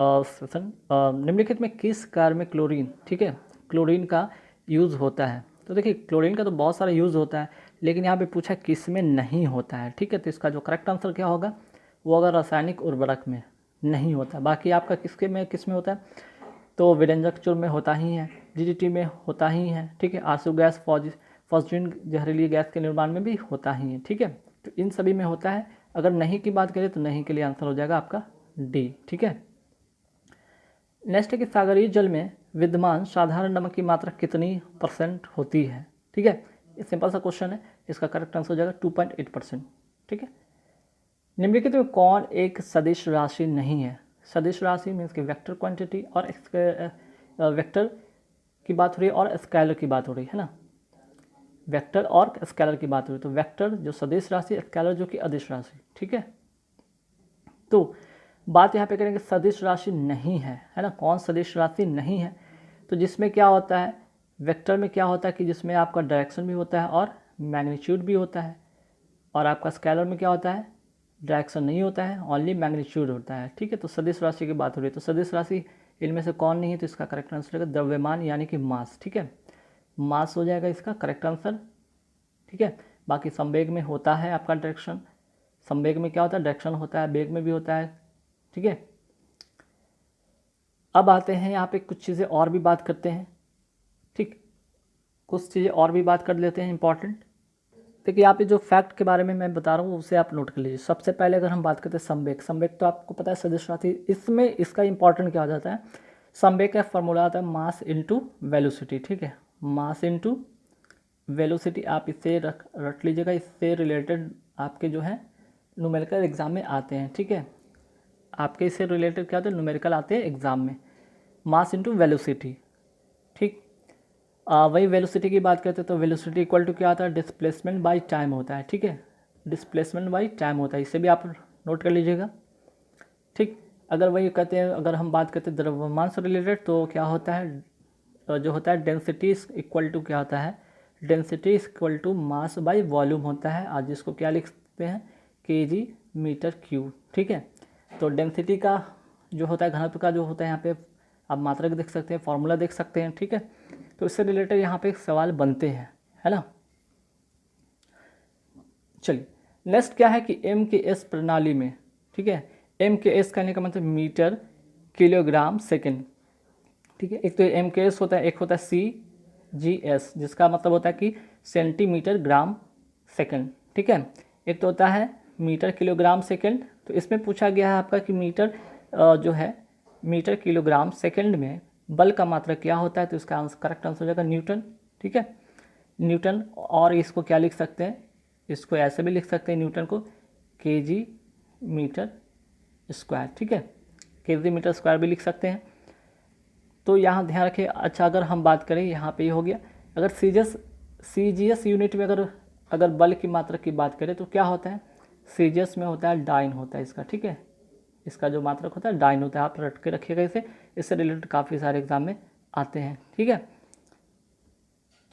Session निम्नलिखित में किस कार्य में क्लोरीन, ठीक है, क्लोरीन का यूज़ होता है? तो देखिए क्लोरीन का तो बहुत सारा यूज़ होता है, लेकिन यहाँ पे पूछा किस में नहीं होता है, ठीक है। तो इसका जो करेक्ट आंसर क्या होगा, वो अगर रासायनिक उर्वरक में नहीं होता। बाकी आपका किस में होता है, तो विरंजक चूर्ण में होता ही है, डीडीटी में होता ही है, ठीक है। आंसू गैस फॉस्फेट जहरीली गैस के निर्माण में भी होता ही है, ठीक है। तो इन सभी में होता है। अगर नहीं की बात करें तो नहीं के लिए आंसर हो जाएगा आपका डी, ठीक है। नेक्स्ट है कि सागरीय जल में विद्यमान साधारण नमक की मात्रा कितनी % होती है, ठीक है। ये सिंपल सा क्वेश्चन है, इसका करेक्ट आंसर हो जाएगा 2.8%, ठीक है। निम्नलिखित में कौन एक सदिश राशि नहीं है? सदिश राशि मीन्स कि वेक्टर क्वांटिटी और वेक्टर की बात हो रही है और स्केलर की बात हो रही है ना, वेक्टर और स्केलर की बात हो रही है। तो वेक्टर जो सदिश राशि, स्केलर जो कि अदिश राशि, ठीक है। तो बात यहाँ पे करेंगे सदिश राशि नहीं है ना, कौन सदिश राशि नहीं है? तो जिसमें क्या होता है, वेक्टर में क्या होता है कि जिसमें आपका डायरेक्शन भी होता है और मैग्नीट्यूड भी होता है, और आपका स्केलर में क्या होता है, डायरेक्शन नहीं होता है, ओनली मैग्नीट्यूड होता है, ठीक है। तो सदिश राशि की बात हो रही है, तो सदिश राशि इनमें से कौन नहीं है? तो इसका करेक्ट आंसर होगा द्रव्यमान यानी कि मास, ठीक है। मास हो जाएगा इसका करेक्ट आंसर, ठीक है। बाकी संवेग में होता है आपका डायरेक्शन, संवेग में क्या होता है, डायरेक्शन होता है, वेग में भी होता है, ठीक है। अब आते हैं यहाँ पे कुछ चीज़ें और भी बात करते हैं, ठीक, कुछ चीज़ें और भी बात कर लेते हैं इंपॉर्टेंट। देखिए यहाँ पे जो फैक्ट के बारे में मैं बता रहा हूँ उसे आप नोट कर लीजिए। सबसे पहले अगर हम बात करते हैं संवेग, संवेग तो आपको पता है सदिश राशि, इसमें इसका इंपॉर्टेंट क्या हो जाता है, संवेग का फॉर्मूला आता है मास इंटू वेलोसिटी, ठीक है। मास इंटू वेलोसिटी आप इसे रख लीजिएगा, इससे रिलेटेड आपके जो है न्यूमेरिकल एग्जाम में आते हैं, ठीक है। आपके इससे रिलेटेड क्या होते हैं, न्यूमेरिकल आते हैं एग्जाम में, मास इंटू वेलोसिटी, ठीक। वही वेलोसिटी की बात करते हैं तो वेलोसिटी इक्वल टू क्या आता है, डिस्प्लेसमेंट बाय टाइम होता है, ठीक है। डिस्प्लेसमेंट बाय टाइम होता है, इसे भी आप नोट कर लीजिएगा, ठीक। अगर वही कहते हैं, अगर हम बात करते हैं द्रव्यमान से रिलेटेड तो क्या होता है, जो होता है डेंसिटी इक्वल टू क्या होता है, density equal to mass by volume होता है, आज जिसको क्या लिख सकते हैं, केजी मीटर क्यूब, ठीक है। तो डेंसिटी का जो होता है, घनत्व का जो होता है, यहाँ पे आप मात्रक देख सकते हैं, फॉर्मूला देख सकते हैं, ठीक है। तो इससे रिलेटेड यहाँ पे सवाल बनते हैं, है ना। चलिए नेक्स्ट क्या है कि एम के एस प्रणाली में, ठीक है, एम के एस कहने का मतलब मीटर किलोग्राम सेकेंड, ठीक है। एक तो एम के एस होता है, एक होता है सी जी एस जिसका मतलब होता है कि सेंटीमीटर ग्राम सेकेंड, ठीक है। एक तो होता है मीटर किलोग्राम सेकेंड। तो इसमें पूछा गया है आपका कि मीटर जो है मीटर किलोग्राम सेकेंड में बल का मात्रा क्या होता है, तो इसका करेक्ट आंसर हो जाएगा न्यूटन, ठीक है, न्यूटन। और इसको क्या लिख सकते हैं, इसको ऐसे भी लिख सकते हैं न्यूटन को केजी मीटर स्क्वायर, ठीक है, केजी मीटर स्क्वायर भी लिख सकते हैं। तो यहाँ ध्यान रखिए। अच्छा अगर हम बात करें यहाँ पे ये हो गया, अगर सीजीएस यूनिट में अगर बल की मात्रा की बात करें तो क्या होता है, सीजीएस में होता है डाइन होता है इसका, ठीक है। इसका जो मात्रक होता है डाइन होता है, आप रट के रखिएगा इसे, इससे रिलेटेड काफ़ी सारे एग्जाम में आते हैं, ठीक है।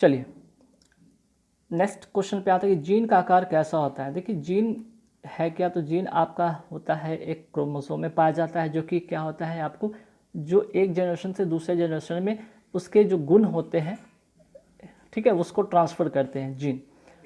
चलिए नेक्स्ट क्वेश्चन पे आता है कि जीन का आकार कैसा होता है। देखिए जीन है क्या, तो जीन आपका होता है एक क्रोमोसोम में पाया जाता है, जो कि क्या होता है आपको, जो एक जनरेशन से दूसरे जनरेशन में उसके जो गुण होते हैं, ठीक है, उसको ट्रांसफ़र करते हैं जीन।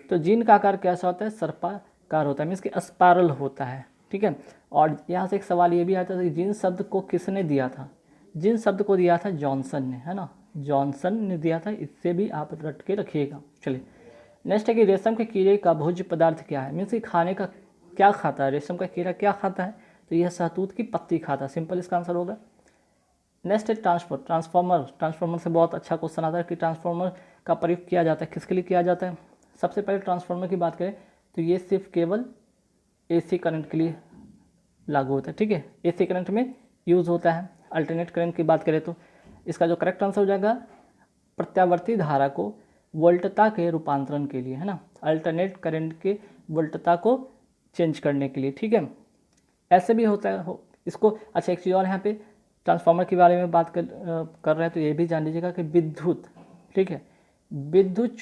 तो जीन का आकार कैसा होता है, सर्पाकार होता है, मीन्स कि स्पायरल होता है, ठीक है। और यहाँ से एक सवाल ये भी आता है कि जीन शब्द को किसने दिया था, जीन शब्द को दिया था जॉनसन ने, है ना, जॉनसन ने दिया था, इससे भी आप रट के रखिएगा। चलिए नेक्स्ट है कि रेशम के कीड़े का भोज्य पदार्थ क्या है, मीन्स कि खाने का क्या खाता है, रेशम का कीड़ा क्या खाता है, तो यह शहतूत की पत्ती खाता है, सिंपल इसका आंसर होगा। नेक्स्ट है ट्रांसफॉर्मर से बहुत अच्छा क्वेश्चन आता है कि ट्रांसफॉर्मर का प्रयोग किया जाता है, किसके लिए किया जाता है। सबसे पहले ट्रांसफॉर्मर की बात करें तो ये सिर्फ केवल एसी करंट के लिए लागू होता है, ठीक है, एसी करंट में यूज़ होता है। अल्टरनेट करंट की बात करें तो इसका जो करेक्ट आंसर हो जाएगा प्रत्यावर्ती धारा को वोल्टता के रूपांतरण के लिए, है ना, अल्टरनेट करंट के वोल्टता को चेंज करने के लिए, ठीक है। ऐसे भी होता है इसको। अच्छा एक चीज़ और यहाँ पे ट्रांसफार्मर के बारे में बात कर रहे हैं तो ये भी जान लीजिएगा कि विद्युत, ठीक है, विद्युत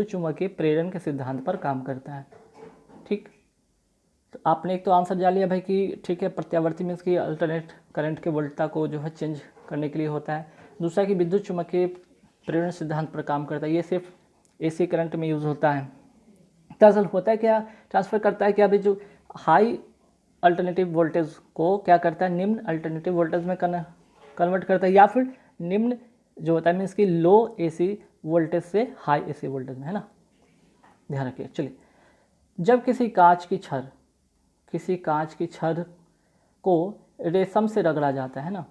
चुम्बकीय प्रेरण के सिद्धांत पर काम करता है, ठीक। तो आपने एक तो आंसर जान लिया भाई कि ठीक है, प्रत्यावर्ती मीन्स कि अल्टरनेट करंट के वोल्टता को जो है चेंज करने के लिए होता है। दूसरा कि विद्युत चुम्बकीय प्रेरण सिद्धांत पर काम करता है, ये सिर्फ एसी करंट में यूज़ होता है। दरअसल होता है क्या, ट्रांसफ़र करता है क्या भाई, जो हाई अल्टरनेटिव वोल्टेज को क्या करता है, निम्न अल्टरनेटिव वोल्टेज में कन्वर्ट करता है, या फिर निम्न जो होता है मीन्स कि लो एसी वोल्टेज से हाई एसी वोल्टेज में, है ना, ध्यान रखिए। चलिए, जब किसी कांच की छड़ को रेशम से रगड़ा जाता है ना,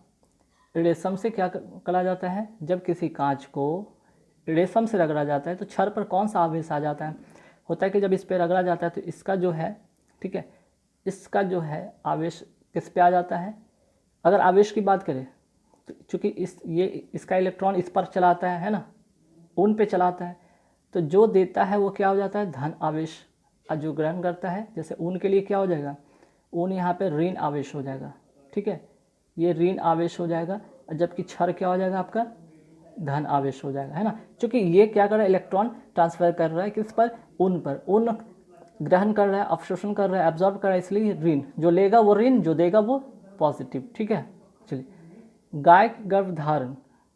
रेशम से क्या करा जाता है, जब किसी कांच को रेशम से रगड़ा जाता है तो छड़ पर कौन सा आवेश आ जाता है, होता है कि जब इस पर रगड़ा जाता है तो इसका जो है, ठीक है, इसका जो है आवेश किस पे आ जाता है। अगर आवेश की बात करें तो चूँकि इसका इलेक्ट्रॉन इस पर चलाता है ना, ऊन पे चलाता है, तो जो देता है वो क्या हो जाता है, धन आवेश। और जो ग्रहण करता है, जैसे ऊन के लिए क्या हो जाएगा, ऊन यहाँ पे ऋण आवेश हो जाएगा, ठीक है, ये ऋण आवेश हो जाएगा, और जबकि क्षर क्या हो जाएगा आपका, धन आवेश हो जाएगा, है ना। क्योंकि ये क्या कर रहा है, इलेक्ट्रॉन ट्रांसफर कर रहा है किस पर, ऊन पर, ऊन ग्रहण कर रहा है, अवशोषण कर रहा है, एब्जॉर्ब कर रहा है, इसलिए ऋण, जो लेगा वो ऋण, जो देगा वो पॉजिटिव, ठीक है। चलिए, गाय के गर्भधारण,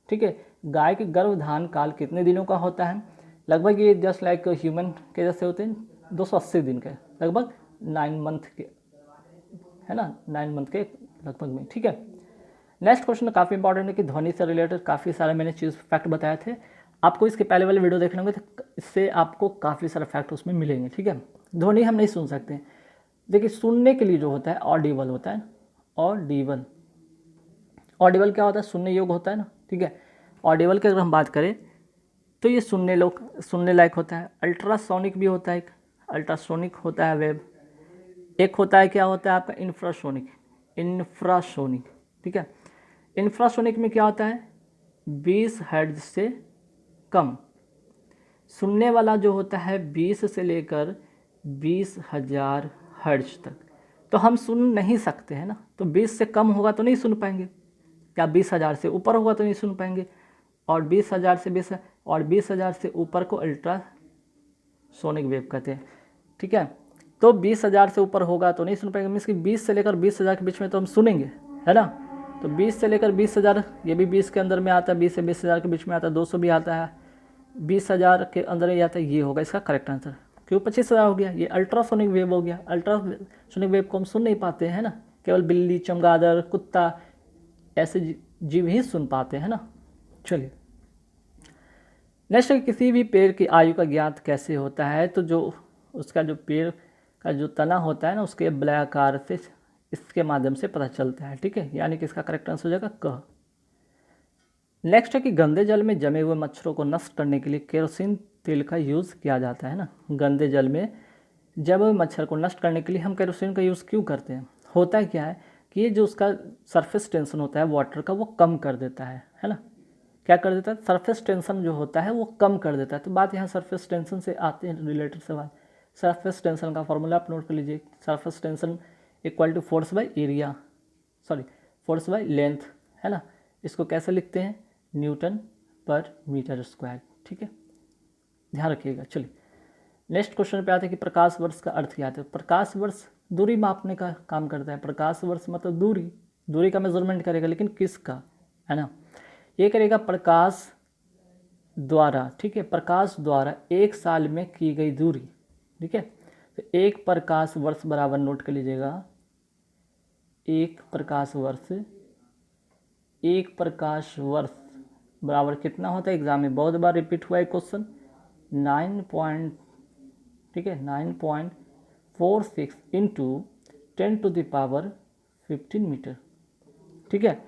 ठीक है, गाय के गर्भधारण काल कितने दिनों का होता है, लगभग ये जस्ट लाइक ह्यूमन के जैसे होते हैं, 280 दिन के, लगभग 9 मंथ के, है ना, 9 मंथ के लगभग में, ठीक है। नेक्स्ट क्वेश्चन काफ़ी इंपॉर्टेंट है कि ध्वनि से रिलेटेड काफ़ी सारे मैंने चीज़ फैक्ट बताए थे, आपको इसके पहले वाले वीडियो देखने होंगे तो इससे आपको काफ़ी सारे फैक्ट उसमें मिलेंगे, ठीक है। ध्वनि हम नहीं सुन सकते, देखिए सुनने के लिए जो होता है ऑडिबल होता है, ऑडिबल, ऑडिबल क्या होता है, सुनने योग्य होता है ना, ठीक है। ऑडिबल की अगर हम बात करें तो ये सुनने लायक होता है। अल्ट्रासोनिक भी होता है, एक अल्ट्रासोनिक होता है वेव, एक होता है क्या होता है आपका इंफ्रासोनिक, ठीक है। इंफ्रासोनिक में क्या होता है, 20 हर्ट्ज से कम, सुनने वाला जो होता है 20 से लेकर 20,000 हर्ट्ज तक, तो हम सुन नहीं सकते हैं ना, तो 20 से कम होगा तो नहीं सुन पाएंगे, या 20,000 से ऊपर होगा तो नहीं सुन पाएंगे, और 20,000 से 20,000 से ऊपर को अल्ट्रासोनिक वेव कहते हैं, ठीक है। तो 20,000 से ऊपर होगा तो नहीं सुन पाएंगे, मीन्स कि 20 से लेकर 20,000 के बीच में तो हम सुनेंगे, है ना। तो 20 से लेकर 20,000, ये भी 20 के अंदर में आता है, 20 से 20,000 के बीच में आता है, 200 भी आता है, 20,000 के अंदर ही आता है, ये होगा इसका करेक्ट आंसर। क्यों 25,000 हो गया, ये अल्ट्रासोनिक वेव हो गया। अल्ट्रासोनिक वेव को हम सुन नहीं पाते हैं ना, केवल बिल्ली, चमगादड़, कुत्ता ऐसे जीव ही सुन पाते हैं ना। चलिए, नेक्स्ट है किसी भी पेड़ की आयु का ज्ञात कैसे होता है, तो जो उसका जो पेड़ का जो तना होता है ना, उसके वलयाकार से इसके माध्यम से पता चलता है, ठीक है, यानी कि इसका करेक्ट आंसर हो जाएगा क। नेक्स्ट है कि गंदे जल में जमे हुए मच्छरों को नष्ट करने के लिए केरोसिन तेल का यूज़ किया जाता है ना। गंदे जल में जमे हुए मच्छर को नष्ट करने के लिए हम केरोसिन का यूज़ क्यों करते हैं, होता है क्या है कि ये जो उसका सरफेस टेंशन होता है वाटर का, वो कम कर देता है ना, क्या कर देता है, सरफेस टेंशन जो होता है वो कम कर देता है। तो बात यहाँ सरफेस टेंशन से आते हैं रिलेटेड सवाल, सरफेस टेंशन का फॉर्मूला आप नोट कर लीजिए, surface tension equal to force by area, sorry force by length, है ना। इसको कैसे लिखते हैं, न्यूटन पर मीटर स्क्वायर, ठीक है, ध्यान रखिएगा। चलिए, नेक्स्ट क्वेश्चन पे आते हैं कि प्रकाश वर्ष का अर्थ क्या है। प्रकाश वर्ष दूरी मापने का काम करता है, प्रकाश वर्ष मतलब दूरी का मेजरमेंट करेगा, लेकिन किसका, है ना, ये करेगा प्रकाश द्वारा, ठीक है, प्रकाश द्वारा एक साल में की गई दूरी, ठीक है। तो एक प्रकाश वर्ष बराबर नोट कर लीजिएगा, एक प्रकाश वर्ष बराबर कितना होता है, एग्जाम में बहुत बार रिपीट हुआ है क्वेश्चन, 9.46 इंटू 10⁻15 मीटर, ठीक है,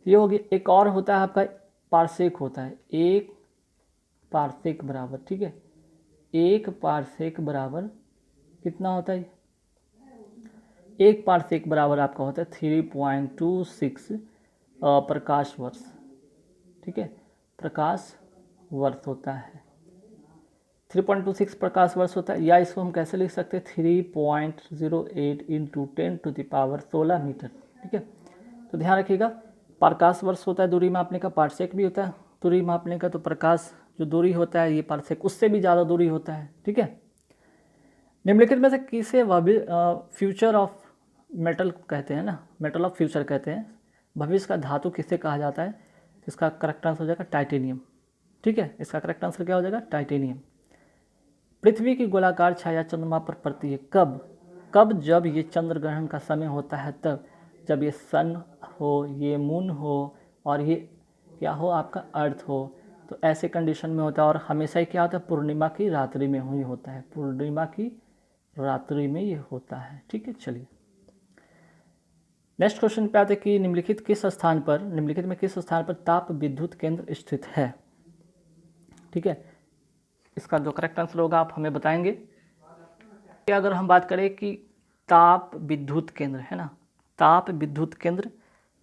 ये हो गया। एक और होता है आपका पारसेक होता है, एक पारसेक बराबर, ठीक है, एक पारसेक बराबर कितना होता है, एक पारसेक बराबर आपका होता है 3.26 प्रकाश वर्ष, ठीक है, प्रकाश वर्ष होता है 3.26 प्रकाश वर्ष होता है, या इसको हम कैसे लिख सकते हैं 3.08 इंटू 10⁻16 मीटर, ठीक है। तो ध्यान रखिएगा, प्रकाश वर्ष होता है दूरी मापने का, पारसेक भी होता है दूरी मापने का, तो प्रकाश जो दूरी होता है ये पारसेक उससे भी ज़्यादा दूरी होता है, ठीक है। निम्नलिखित में से किसे फ्यूचर ऑफ मेटल कहते हैं ना, मेटल ऑफ फ्यूचर कहते हैं, भविष्य का धातु किसे कहा जाता है? इसका करेक्ट आंसर हो जाएगा टाइटेनियम। ठीक है, इसका करेक्ट आंसर क्या हो जाएगा? टाइटेनियम। पृथ्वी की गोलाकार छाया चंद्रमा पर पड़ती है कब? कब? जब ये चंद्र ग्रहण का समय होता है तब, जब ये सन हो, ये मून हो, और ये क्या हो, आपका अर्थ हो, तो ऐसे कंडीशन में होता है। और हमेशा ही क्या होता है? पूर्णिमा की रात्रि में ही होता है, पूर्णिमा की रात्रि में ये होता है। ठीक है, चलिए नेक्स्ट क्वेश्चन पे आते हैं कि निम्नलिखित में किस स्थान पर ताप विद्युत केंद्र स्थित है? ठीक है, इसका जो करेक्ट आंसर होगा आप हमें बताएंगे। अगर हम बात करें कि ताप विद्युत केंद्र है ना, ताप विद्युत केंद्र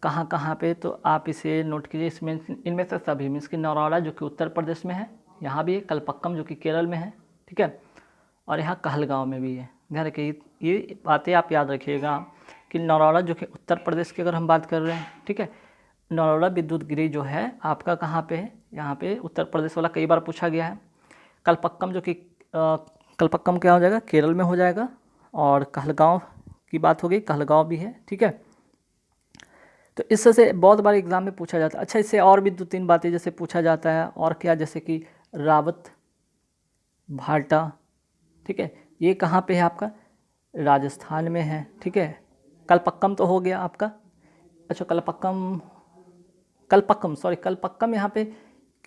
कहाँ कहाँ पे, तो आप इसे नोट कीजिए। इसमें इनमें से सभी मीन्स कि नौराला जो कि उत्तर प्रदेश में है, यहाँ भी है, कलपक्कम जो कि केरल में है, ठीक है, और यहाँ कहलगांव में भी है। ध्यान रखिए, ये बातें आप याद रखिएगा कि नौराला जो कि उत्तर प्रदेश की अगर हम बात कर रहे हैं, ठीक है, नौराला विद्युत गृह जो है आपका कहाँ पे है? यहाँ पे उत्तर प्रदेश वाला कई बार पूछा गया है। कलपक्कम जो कि कलपक्कम क्या हो जाएगा? केरल में हो जाएगा। और कहलगांव की बात हो गई, कहलगांव भी है, ठीक है। तो इससे बहुत बार एग्जाम में पूछा जाता है। अच्छा, इससे और भी 2-3 बातें जैसे पूछा जाता है, और क्या, जैसे कि रावत भाटा, ठीक है, ये कहाँ पे है आपका? राजस्थान में है, ठीक है। कलपक्कम तो हो गया आपका। अच्छा, कलपक्कम यहाँ पे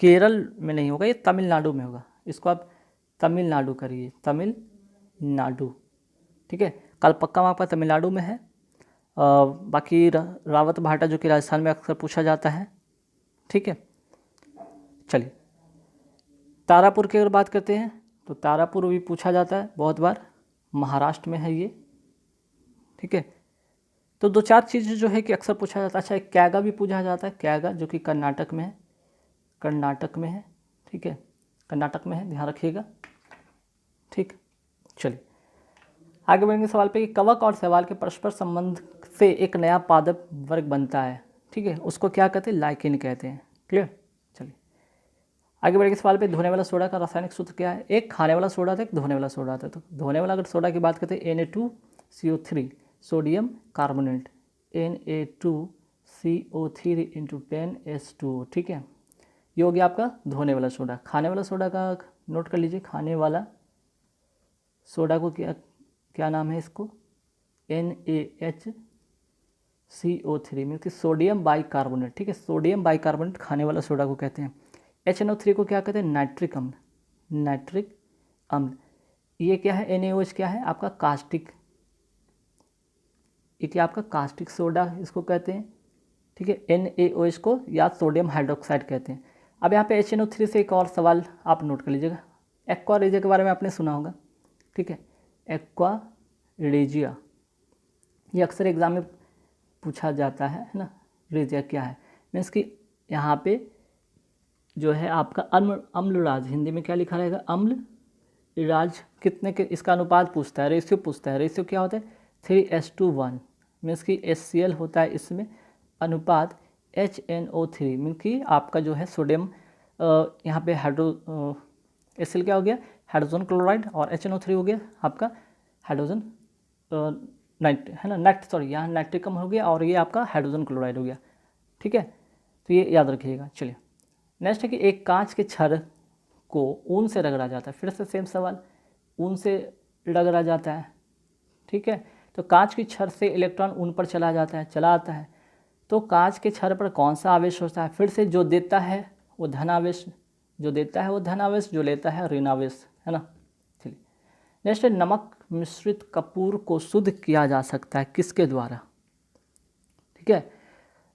केरल में नहीं होगा, ये तमिलनाडु में होगा। इसको आप तमिलनाडु करिए, तमिलनाडु, ठीक है। कलपक्कम आपका तमिलनाडु में है। बाकी रावत भाटा जो कि राजस्थान में अक्सर पूछा जाता है, ठीक है। चलिए तारापुर की अगर बात करते हैं तो तारापुर भी पूछा जाता है बहुत बार, महाराष्ट्र में है ये, ठीक है। तो 2-4 चीज़ें जो है कि अक्सर पूछा जाता है। अच्छा, एक कैगा भी पूछा जाता है, कैगा जो कि कर्नाटक में है, ठीक है, कर्नाटक में है, ध्यान रखिएगा, ठीक। चलिए आगे बढ़ेंगे सवाल पे कि कवक और शैवाल के परस्पर संबंध से एक नया पादप वर्ग बनता है, ठीक है, उसको क्या कहते हैं? लाइकेन कहते हैं। क्लियर? चलिए आगे बढ़ेंगे सवाल पे, धोने वाला सोडा का रासायनिक सूत्र क्या है? एक खाने वाला सोडा था, एक धोने वाला सोडा था। तो धोने वाला अगर सोडा की बात करते हैं Na2CO3 sodium carbonate, Na2CO3 into 10H2O, ठीक है, ये हो गया आपका धोने वाला सोडा। खाने वाला सोडा का नोट कर लीजिए, खाने वाला सोडा को क्या नाम है इसको? NaHCO3 मीन कि सोडियम बाइकार्बोनेट, ठीक है, सोडियम बाइकार्बोनेट खाने वाला सोडा को कहते हैं। HNO3 को क्या कहते हैं? नाइट्रिक अम्ल, नाइट्रिक अम्ल। ये क्या है? NaOH क्या है आपका? कास्टिक, ये क्या आपका? कास्टिक सोडा इसको कहते हैं, ठीक है। NaOH को या सोडियम हाइड्रोक्साइड कहते हैं। अब यहाँ पे HNO3 से एक और सवाल आप नोट कर लीजिएगा। एक्वा रेजिया के बारे में आपने सुना होगा, ठीक है, एक्वा रेजिया, ये अक्सर एग्जाम में पूछा जाता है ना। रेजिया क्या है? मीन्स कि यहाँ पे जो है आपका अम्लराज, हिंदी में क्या लिखा रहेगा? अम्लराज कितने के, इसका अनुपात पूछता है, रेशियो पूछता है। रेशियो क्या होता है? 3:1, मीन्स कि HCl होता है इसमें, अनुपात HNO3 मीन कि आपका जो है सोडियम, यहाँ पे HCl क्या हो गया? हाइड्रोजन क्लोराइड, और HNO3 हो गया आपका हाइड्रोजन नाइट, है ना, यहाँ नाइट्रिकम हो गया, और ये आपका हाइड्रोजन क्लोराइड हो गया, ठीक है। तो ये याद रखिएगा। चलिए नेक्स्ट है कि एक कांच के छड़ को ऊन से रगड़ा जाता है। फिर से सेम सवाल, ऊन से रगड़ा जाता है, ठीक है। तो कांच की छड़ से इलेक्ट्रॉन ऊन पर चला आता है, तो कांच के छड़ पर कौन सा आवेश होता है? फिर से जो देता है वो धन आवेश, जो लेता है ऋण आवेश, है ना। चलिए नेक्स्ट है, नमक मिश्रित कपूर को शुद्ध किया जा सकता है किसके द्वारा? ठीक है,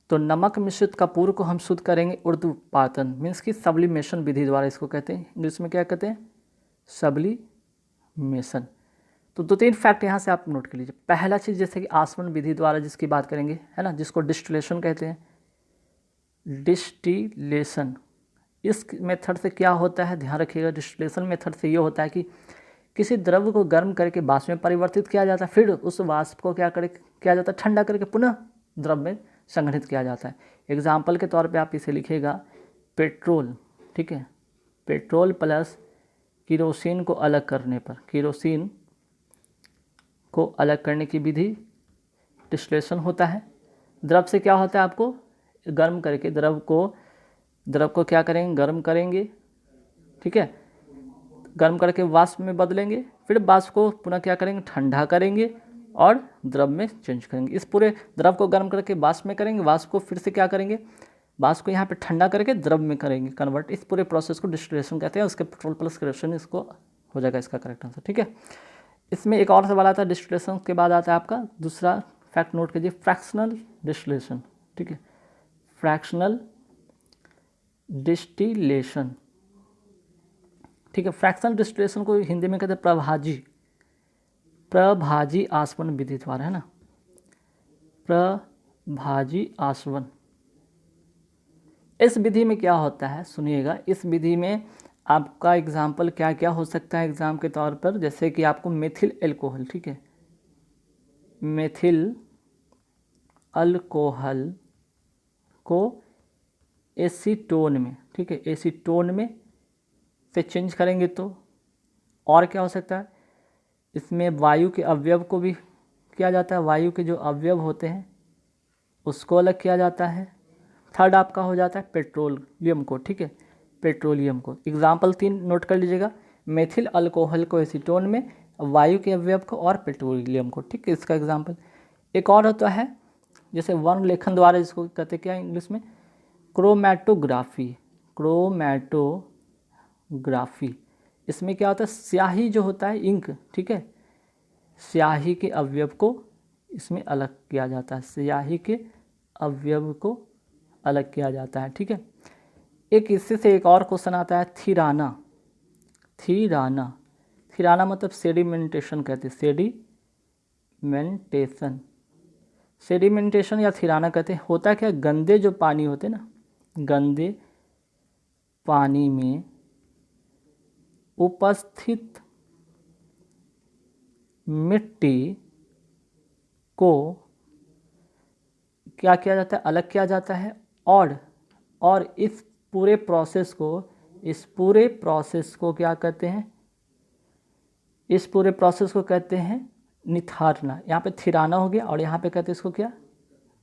तो नमक मिश्रित कपूर को हम शुद्ध करेंगे ऊर्ध्वपातन मीन्स की सब्लिमेशन विधि द्वारा, इसको कहते हैं, इंग्लिश में क्या कहते हैं? सब्लिमेशन। तो 2-3 फैक्ट यहाँ से आप नोट कर लीजिए। पहला चीज़ जैसे कि आसवन विधि द्वारा जिसकी बात करेंगे, है ना, जिसको डिस्टिलेशन कहते हैं, डिस्टिलेशन, इस मेथड से क्या होता है? ध्यान रखिएगा, डिस्टिलेशन मेथड से ये होता है कि किसी द्रव्य को गर्म करके वाष्प में परिवर्तित किया जाता है, फिर उस वाष्प को किया जाता है? ठंडा करके पुनः द्रव्य में संग्रहित किया जाता है। एग्जाम्पल के तौर पे आप इसे लिखिएगा, पेट्रोल, ठीक है, पेट्रोल प्लस किरोसिन को अलग करने पर, किरोसिन को अलग करने की विधि डिस्टिलेशन होता है। द्रव से क्या होता है, आपको गर्म करके द्रव को क्या करेंगे, गर्म करेंगे, ठीक है, गर्म करके वाष्प में बदलेंगे, फिर वाष्प को पुनः क्या करेंगे, ठंडा करेंगे और द्रव में चेंज करेंगे। इस पूरे द्रव को गर्म करके वाष्प में करेंगे, वाष्प को फिर से क्या करेंगे, वाष्प को यहाँ पे ठंडा करके द्रव में करेंगे कन्वर्ट। इस पूरे प्रोसेस को डिस्टिलेशन कहते हैं। उसके पेट्रोल प्लस क्रिएशन इसको हो जाएगा इसका करेक्ट आंसर, ठीक है। इसमें एक और सवाल आता है डिस्टिलेशन के बाद आता है आपका दूसरा फैक्ट नोट कीजिए, फ्रैक्शनल डिस्टिलेशन, ठीक है, फ्रैक्शनल डिस्टिलेशन, ठीक है। फ्रैक्शनल डिस्टिलेशन को हिंदी में कहते हैं प्रभाजी आसवन विधि द्वारा, है ना, प्रभाजी आसवन। इस विधि में क्या होता है सुनिएगा, इस विधि में आपका एग्जाम्पल क्या क्या हो सकता है एग्जाम के तौर पर, जैसे कि आपको मेथिल एल्कोहल, ठीक है, मेथिल अल्कोहल को एसीटोन में, ठीक है, एसीटोन में से चेंज करेंगे तो, और क्या हो सकता है, इसमें वायु के अवयव को भी किया जाता है, वायु के जो अवयव होते हैं उसको अलग किया जाता है। थर्ड आपका हो जाता है पेट्रोलियम को, ठीक है, पेट्रोलियम को। एग्जाम्पल 3 नोट कर लीजिएगा, मेथिल अल्कोहल को एसीटोन में, वायु के अवयव को और पेट्रोलियम को, ठीक है, इसका एग्जाम्पल। एक और होता है जैसे वर्ण लेखन द्वारा, जिसको कहते हैं क्या इंग्लिश में, क्रोमैटोग्राफी, क्रोमैटोग्राफी। इसमें क्या होता है, स्याही जो होता है इंक, ठीक है, स्याही के अवयव को इसमें अलग किया जाता है, स्याही के अवयव को अलग किया जाता है, ठीक है। एक इससे से एक और क्वेश्चन आता है थिराना, थिराना, थिराना मतलब सेडिमेंटेशन कहते हैं, सेडिमेंटेशन, सेडिमेंटेशन या थिराना कहते हैं। होता क्या, गंदे जो पानी होते हैं ना, गंदे पानी में उपस्थित मिट्टी को क्या किया जाता है, अलग किया जाता है, और इस पूरे प्रोसेस को क्या कहते हैं, इस पूरे प्रोसेस को कहते हैं निथारना। यहाँ पे थिराना हो गया और यहाँ पे कहते हैं इसको क्या,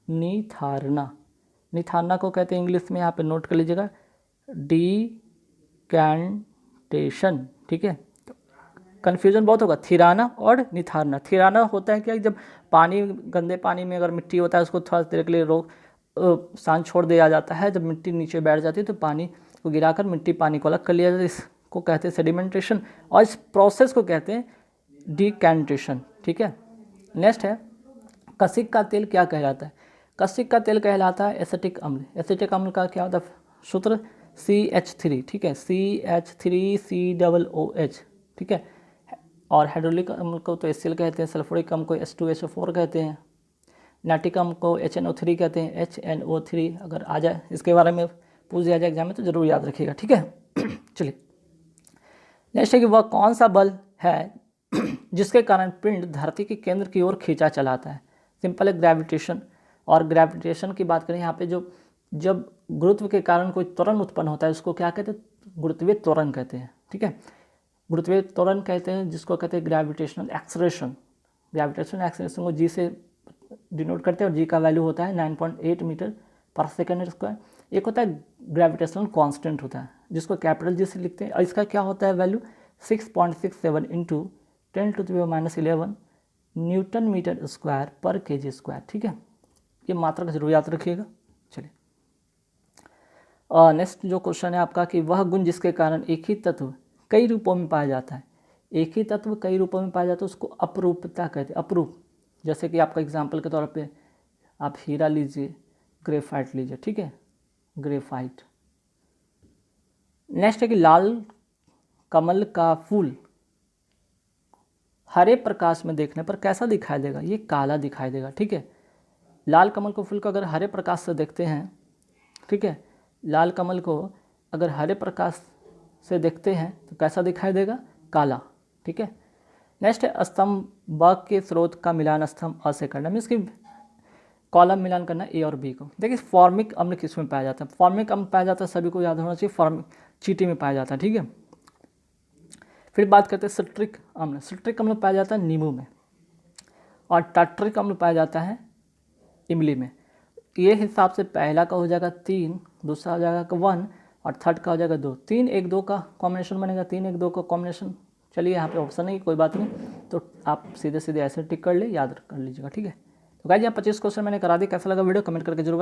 निथारना। निथारना को कहते हैं इंग्लिश में, यहाँ पे नोट कर लीजिएगा, डीकैंटेशन, ठीक है। कन्फ्यूजन बहुत होगा, थिराना और निथारना। थिराना होता है क्या, जब पानी, गंदे पानी में अगर मिट्टी होता है उसको थोड़ा देर के लिए शांत छोड़ दिया जाता है, जब मिट्टी नीचे बैठ जाती है तो पानी को गिराकर मिट्टी पानी को अलग कर लिया जाता है, इसको कहते हैं सेडिमेंटेशन, और इस प्रोसेस को कहते हैं डीकैंटेशन, ठीक है। नेक्स्ट है कसिक का तेल क्या कहलाता है, कसिक का तेल कहलाता है एसिटिक अम्ल। एसिटिक अम्ल का क्या होता है सूत्र, CH3, ठीक है, CH3COOH, ठीक है। और हाइड्रोलिक अम्ल को तो HCl कहते हैं, सल्फ्यूरिक अम्ल को H2SO4 कहते हैं, नाइट्रिक अम्ल को HNO3 कहते हैं, HNO3। अगर आ जाए इसके बारे में पूछ दिया जाए एग्जाम में तो जरूर याद रखिएगा, ठीक है। चलिए नेक्स्ट है कि वह कौन सा बल है जिसके कारण पिंड धरती के केंद्र की ओर खींचा चलाता है। सिंपल है ग्रेविटेशन। और ग्रेविटेशन की बात करें यहाँ पे जब गुरुत्व के कारण कोई त्वरण उत्पन्न होता है उसको क्या कहते हैं, गुरुत्वीय त्वरण कहते हैं, ठीक है। गुरुत्वीय त्वरण कहते हैं जिसको कहते हैं ग्रेविटेशनल एक्सेलरेशन। ग्रेविटेशनल एक्सेलरेशन को जी से डिनोट करते हैं और जी का वैल्यू होता है 9.8 मीटर पर सेकेंड स्क्वायर। एक होता है ग्रेविटेशनल कांस्टेंट होता है जिसको कैपिटल जी से लिखते हैं, और इसका क्या होता है value 6.67 into 10⁻11 newton metre square पर केजी स्क्वायर, ठीक है। ये मात्रा जरूर याद रखिएगा। चलिए नेक्स्ट जो क्वेश्चन है आपका कि वह गुण जिसके कारण एक ही तत्व कई रूपों में पाया जाता है। एक ही तत्व कई रूपों में पाया जाता है उसको अपरूपता कहते हैं, अपरूप। जैसे कि आपका एग्जाम्पल के तौर पे आप हीरा लीजिए, ग्रेफाइट लीजिए, ठीक है, ग्रेफाइट। नेक्स्ट है कि लाल कमल का फूल हरे प्रकाश में देखने पर कैसा दिखाई देगा, ये काला दिखाई देगा, ठीक है। लाल कमल को फूल को अगर हरे प्रकाश से देखते हैं, ठीक है, लाल कमल को अगर हरे प्रकाश से देखते हैं तो कैसा दिखाई देगा, काला, ठीक है। नेक्स्ट है स्तंभ ब के स्रोत का मिलान स्तंभ अ से करना, मीन्स कि कॉलम मिलान करना ए और बी को। देखिए फॉर्मिक अम्ल किस में पाया जाता है, फॉर्मिक अम्ल पाया जाता है, सभी को याद होना चाहिए, फॉर्मिक चींटी में पाया जाता है, ठीक है। फिर बात करते हैं सिट्रिक अम्ल। सिट्रिक अम्ल पाया जाता है नींबू में। और टार्टरिक अम्ल पाया जाता है इमली में। ये हिसाब से पहला का हो जाएगा 3, दूसरा हो जाएगा 1 और थर्ड का हो जाएगा 2। 3 1 2 का कॉम्बिनेशन बनेगा, 3 1 2 का कॉम्बिनेशन। चलिए यहाँ पे ऑप्शन नहीं, कोई बात नहीं, तो आप सीधे सीधे ऐसे टिक कर ले, याद कर लीजिएगा, ठीक है। तो गाइस यहाँ 25 क्वेश्चन मैंने करा दी। कैसा लगा वीडियो कमेंट करके जरूर